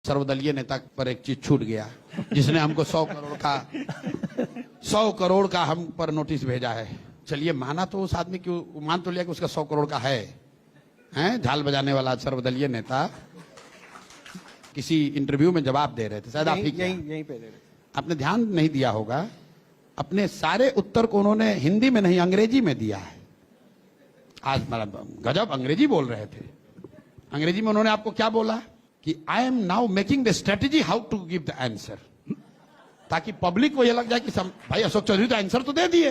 सर्वदलीय नेता पर एक चीज छूट गया, जिसने हमको 100 करोड़ का हम पर नोटिस भेजा है। चलिए माना तो उस आदमी की, मान तो लिया कि उसका 100 करोड़ का है, हैं? झाल बजाने वाला सर्वदलीय नेता किसी इंटरव्यू में जवाब दे रहे थे, शायद आप ही यहीं पे दे रहे थे। आपने ध्यान नहीं दिया होगा, अपने सारे उत्तर को उन्होंने हिंदी में नहीं अंग्रेजी में दिया है। आज मतलब गजब अंग्रेजी बोल रहे थे। अंग्रेजी में उन्होंने आपको क्या बोला कि I am now making the strategy how to give the answer, ताकि पब्लिक को यह लग जाए कि भाई अशोक चौधरी तो आंसर तो दे दिए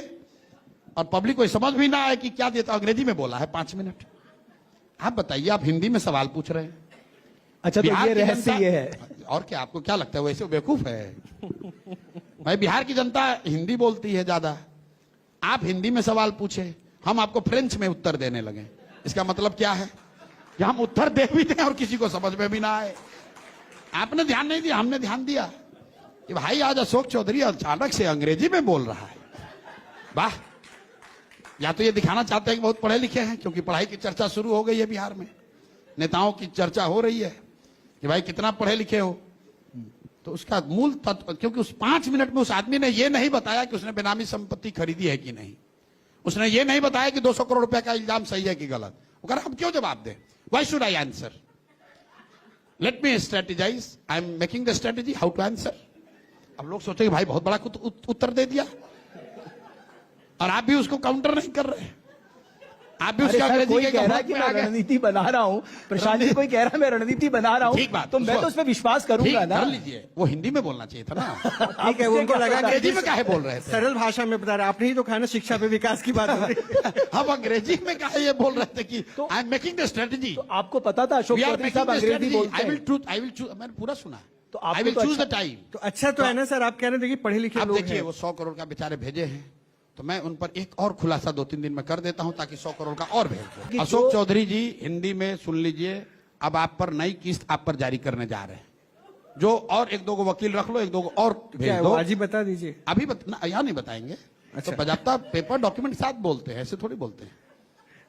और पब्लिक को समझ भी ना आए कि क्या देता। अंग्रेजी में बोला है 5 मिनट। आप बताइए, आप हिंदी में सवाल पूछ रहे हैं। अच्छा, तो ये रहस्य ये है। और क्या आपको क्या लगता है वैसे बेवकूफ है? भाई बिहार की जनता हिंदी बोलती है ज्यादा, आप हिंदी में सवाल पूछे, हम आपको फ्रेंच में उत्तर देने लगे। इसका मतलब क्या है कि हम उत्तर दे भी दें और किसी को समझ में भी ना आए। आपने ध्यान नहीं दिया, हमने ध्यान दिया कि भाई आज अशोक चौधरी अचानक से अंग्रेजी में बोल रहा है। वाह, या तो ये दिखाना चाहते हैं कि बहुत पढ़े लिखे हैं, क्योंकि पढ़ाई की चर्चा शुरू हो गई है बिहार में, नेताओं की चर्चा हो रही है कि भाई कितना पढ़े लिखे हो। तो उसका मूल तत्व, क्योंकि उस 5 मिनट में उस आदमी ने यह नहीं बताया कि उसने बेनामी संपत्ति खरीदी है कि नहीं, उसने ये नहीं बताया कि 200 करोड़ रुपए का इल्जाम सही है कि गलत। वो कह रहा हम क्यों जवाब दें, why should I answer, let me strategize, I am making the strategy how to answer. अब लोग सोचेंगे भाई बहुत बड़ा उत्तर दे दिया और आप भी उसको काउंटर नहीं कर रहे। आप भी उसका कोई कह रहा है कि मैं रणनीति बना रहा हूं, प्रशांत जी कोई कह रहा है मैं रणनीति बना रहा हूं, ठीक बात, तो मैं तो उस पर विश्वास करूंगा ना। कर लीजिए, वो हिंदी में बोलना चाहिए था ना। ठीक है, उनको लगा कि अंग्रेजी में काहे बोल रहे थे? सरल भाषा में बता रहे, आपने ही तो कहा ना शिक्षा पे विकास की बात हो रही। हम अंग्रेजी में काहे ये बोल रहे थे कि I am making the strategy. तो आपको पता था अशोक चौधरी साहब अंग्रेजी बोलते हैं? आई विल चूज, मैंने पूरा सुना, तो I will choose the time. तो अच्छा तो है ना सर, आप कह रहे थे कि पढ़े लिखे आप लोग देखिए हैं। वो 100 करोड़ का बेचारे भेजे हैं, तो मैं उन पर एक और खुलासा 2-3 दिन में कर देता हूं ताकि 100 करोड़ का और भेज दो। अशोक चौधरी जी हिंदी में सुन लीजिए, अब आप पर नई किस्त आप पर जारी करने जा रहे हैं, जो और 1-2 को वकील रख लो, 1-2 को और भेज दो। आज ही बता दीजिए। अभी यहाँ नहीं बताएंगे। अच्छा। तो बजाबता पेपर डॉक्यूमेंट साथ बोलते हैं, ऐसे थोड़ी बोलते हैं।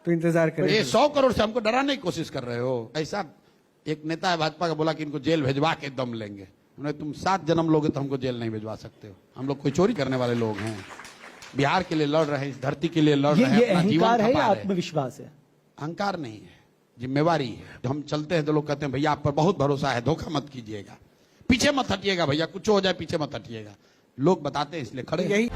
तो इंतजार करें। ये 100 करोड़ से हमको डराने की कोशिश कर रहे हो। ऐसा एक नेता है भाजपा का, बोला कि इनको जेल भेजवा के दम लेंगे। उन्हें तुम 7 जन्म लोगे तो हमको जेल नहीं भेजवा सकते हो। हम लोग कोई चोरी करने वाले लोग हैं, बिहार के लिए लड़ रहे हैं, इस धरती के लिए लड़ रहे हैं। ये अहंकार है या आत्मविश्वास है? अहंकार नहीं है, जिम्मेवारी है। हम चलते हैं तो लोग कहते हैं भैया आप पर बहुत भरोसा है, धोखा मत कीजिएगा, पीछे मत हटिएगा भैया, कुछ हो जाए पीछे मत हटिएगा। लोग बताते हैं इसलिए खड़े। यही